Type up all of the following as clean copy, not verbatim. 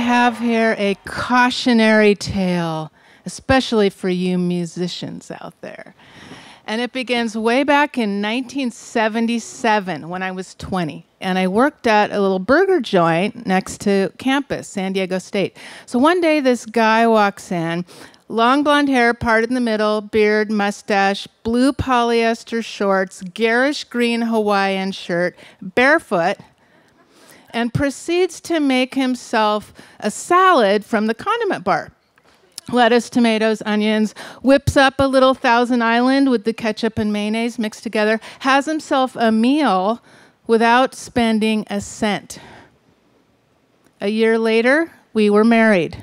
have here a cautionary tale, especially for you musicians out there. And it begins way back in 1977 when I was 20. And I worked at a little burger joint next to campus, San Diego State. So one day this guy walks in, long blonde hair parted in the middle, beard, mustache, blue polyester shorts, garish green Hawaiian shirt, barefoot, and proceeds to make himself a salad from the condiment bar. Lettuce, tomatoes, onions, whips up a little Thousand Island with the ketchup and mayonnaise mixed together, has himself a meal without spending a cent. A year later, we were married.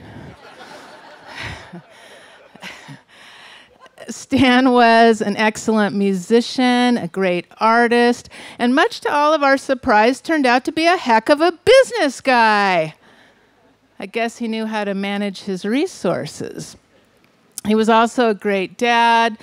Stan was an excellent musician, a great artist, and much to all of our surprise, turned out to be a heck of a business guy. I guess he knew how to manage his resources. He was also a great dad,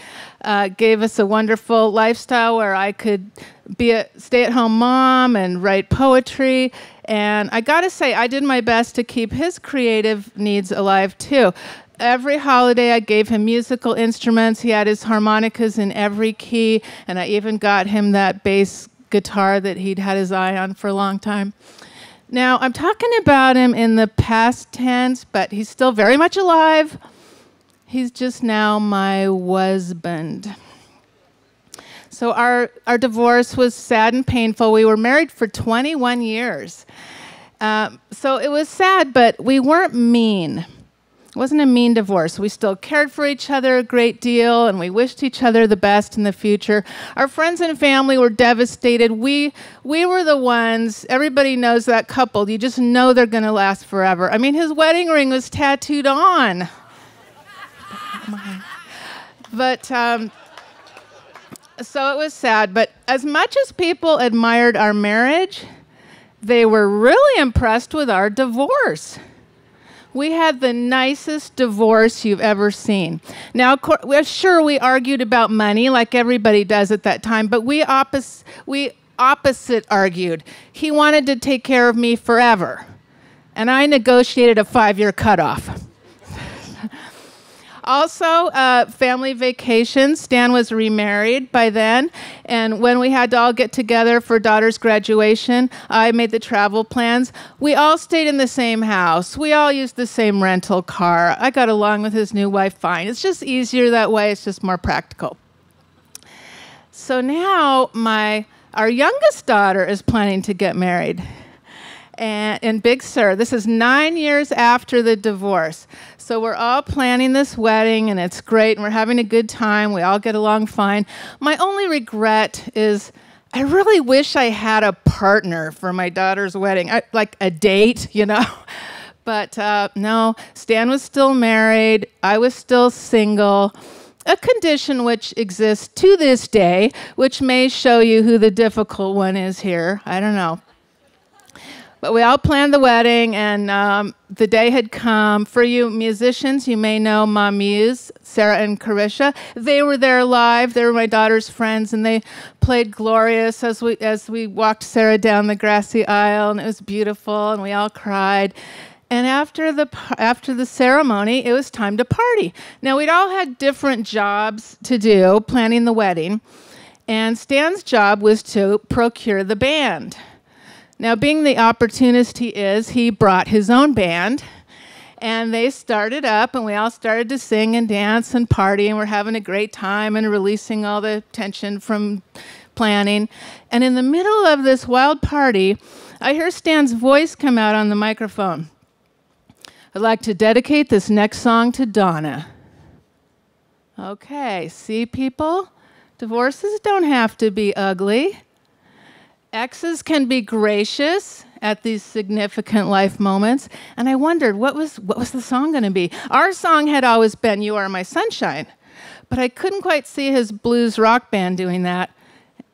gave us a wonderful lifestyle where I could be a stay-at-home mom and write poetry. And I gotta say, I did my best to keep his creative needs alive too. Every holiday, I gave him musical instruments. He had his harmonicas in every key, and I even got him that bass guitar that he'd had his eye on for a long time. Now, I'm talking about him in the past tense, but he's still very much alive. He's just now my husband. So our divorce was sad and painful. We were married for 21 years. So it was sad, but we weren't mean. It wasn't a mean divorce. We still cared for each other a great deal, and we wished each other the best in the future. Our friends and family were devastated. We were the ones, everybody knows that couple. You just know they're going to last forever. I mean, his wedding ring was tattooed on. But, so it was sad. But as much as people admired our marriage, they were really impressed with our divorce. We had the nicest divorce you've ever seen. Now, sure, we argued about money like everybody does at that time, but we opposite argued. He wanted to take care of me forever, and I negotiated a 5-year cutoff. Also, family vacations. Stan was remarried by then, and when we had to all get together for daughter's graduation, I made the travel plans. We all stayed in the same house. We all used the same rental car. I got along with his new wife fine. It's just easier that way. It's just more practical. So now our youngest daughter is planning to get married. And in Big Sur. This is 9 years after the divorce. So we're all planning this wedding, and it's great, and we're having a good time. We all get along fine. My only regret is I really wish I had a partner for my daughter's wedding, like a date, you know. But no, Stan was still married. I was still single. A condition which exists to this day, which may show you who the difficult one is here. I don't know. But we all planned the wedding, and the day had come. For you musicians, you may know Ma Muse, Sarah and Carisha. They were there live. They were my daughter's friends, and they played Glorious as we walked Sarah down the grassy aisle, and it was beautiful, and we all cried. And after the ceremony, it was time to party. Now, we'd all had different jobs to do, planning the wedding, and Stan's job was to procure the band. Now, being the opportunist he is, he brought his own band, and they started up, and we all started to sing and dance and party, and we're having a great time and releasing all the tension from planning. And in the middle of this wild party, I hear Stan's voice come out on the microphone. I'd like to dedicate this next song to Donna. Okay, see, people? Divorces don't have to be ugly. Exes can be gracious at these significant life moments. And I wondered, what was the song going to be? Our song had always been You Are My Sunshine. But I couldn't quite see his blues rock band doing that.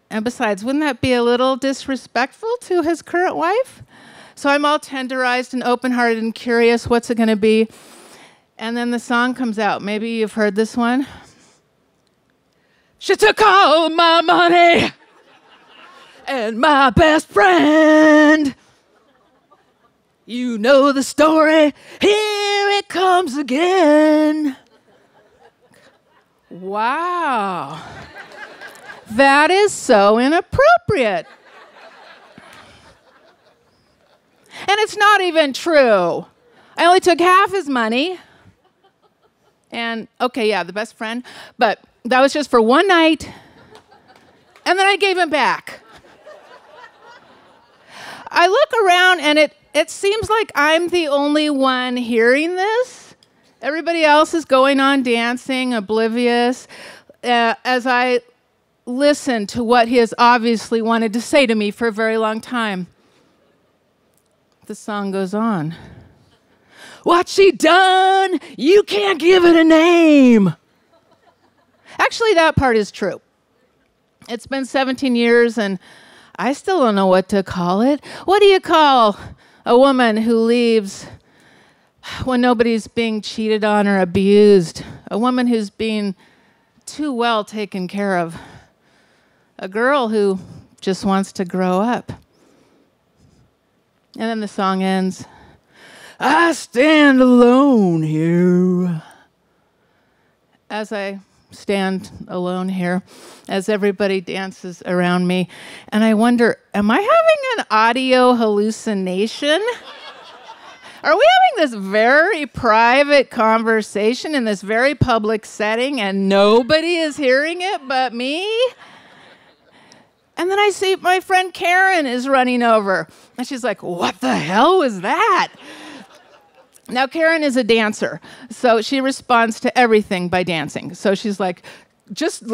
And besides, wouldn't that be a little disrespectful to his current wife? So I'm all tenderized and open-hearted and curious, what's it going to be? And then the song comes out. Maybe you've heard this one. She took all my money and my best friend. You know the story. Here it comes again. Wow. That is so inappropriate. And it's not even true. I only took half his money. And, okay, yeah, the best friend. But that was just for one night. And then I gave him back. I look around and it seems like I'm the only one hearing this. Everybody else is going on dancing, oblivious, as I listen to what he has obviously wanted to say to me for a very long time. The song goes on. What's she done? You can't give it a name. Actually, that part is true. It's been 17 years and I still don't know what to call it. What do you call a woman who leaves when nobody's being cheated on or abused? A woman who's being too well taken care of. A girl who just wants to grow up. And then the song ends. I stand alone here. As I stand alone here, as everybody dances around me, and I wonder, am I having an audio hallucination? Are we having this very private conversation in this very public setting and nobody is hearing it but me? And then I see my friend Karen is running over. And she's like, what the hell was that? Now, Karen is a dancer, so she responds to everything by dancing. So she's like,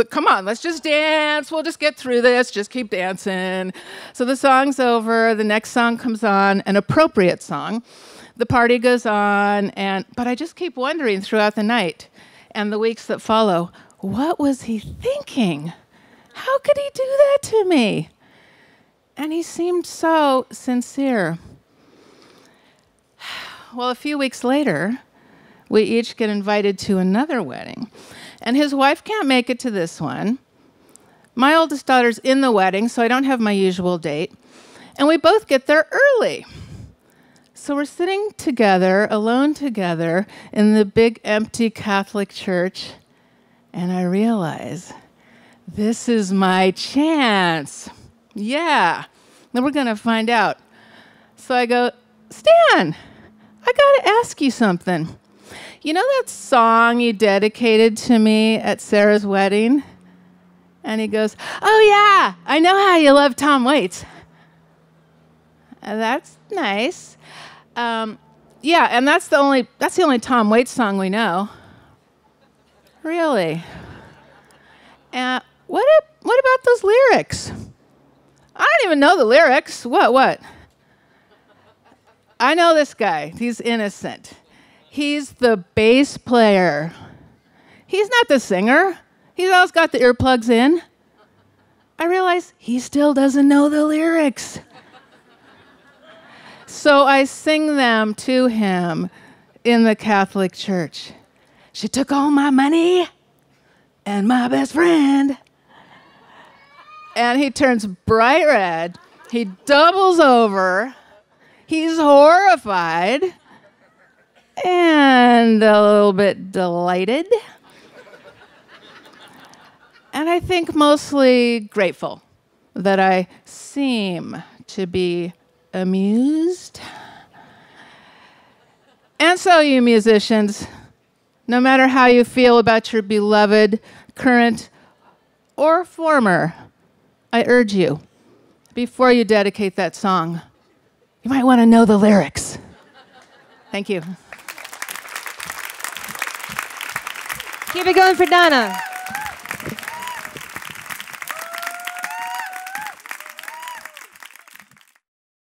come on, let's just dance. We'll just get through this. Just keep dancing. So the song's over. The next song comes on, an appropriate song. The party goes on, but I just keep wondering throughout the night and the weeks that follow, what was he thinking? How could he do that to me? And he seemed so sincere. Well, a few weeks later, we each get invited to another wedding. And his wife can't make it to this one. My oldest daughter's in the wedding, so I don't have my usual date. And we both get there early. So we're sitting together, alone together, in the big empty Catholic church. And I realize, this is my chance. Yeah. Then we're going to find out. So I go, Stan, I got to ask you something. You know that song you dedicated to me at Sarah's wedding? And he goes, oh, yeah, I know how you love Tom Waits. That's nice. Yeah, and that's the only Tom Waits song we know. Really? What about those lyrics? I don't even know the lyrics. What? I know this guy. He's innocent. He's the bass player. He's not the singer. He's always got the earplugs in. I realize he still doesn't know the lyrics. So I sing them to him in the Catholic Church. She took all my money and my best friend. And he turns bright red. He doubles over. He's horrified and a little bit delighted. And I think mostly grateful that I seem to be amused. And so, you musicians, no matter how you feel about your beloved, current, or former, I urge you, before you dedicate that song, you might want to know the lyrics. Thank you. Keep it going for Donna.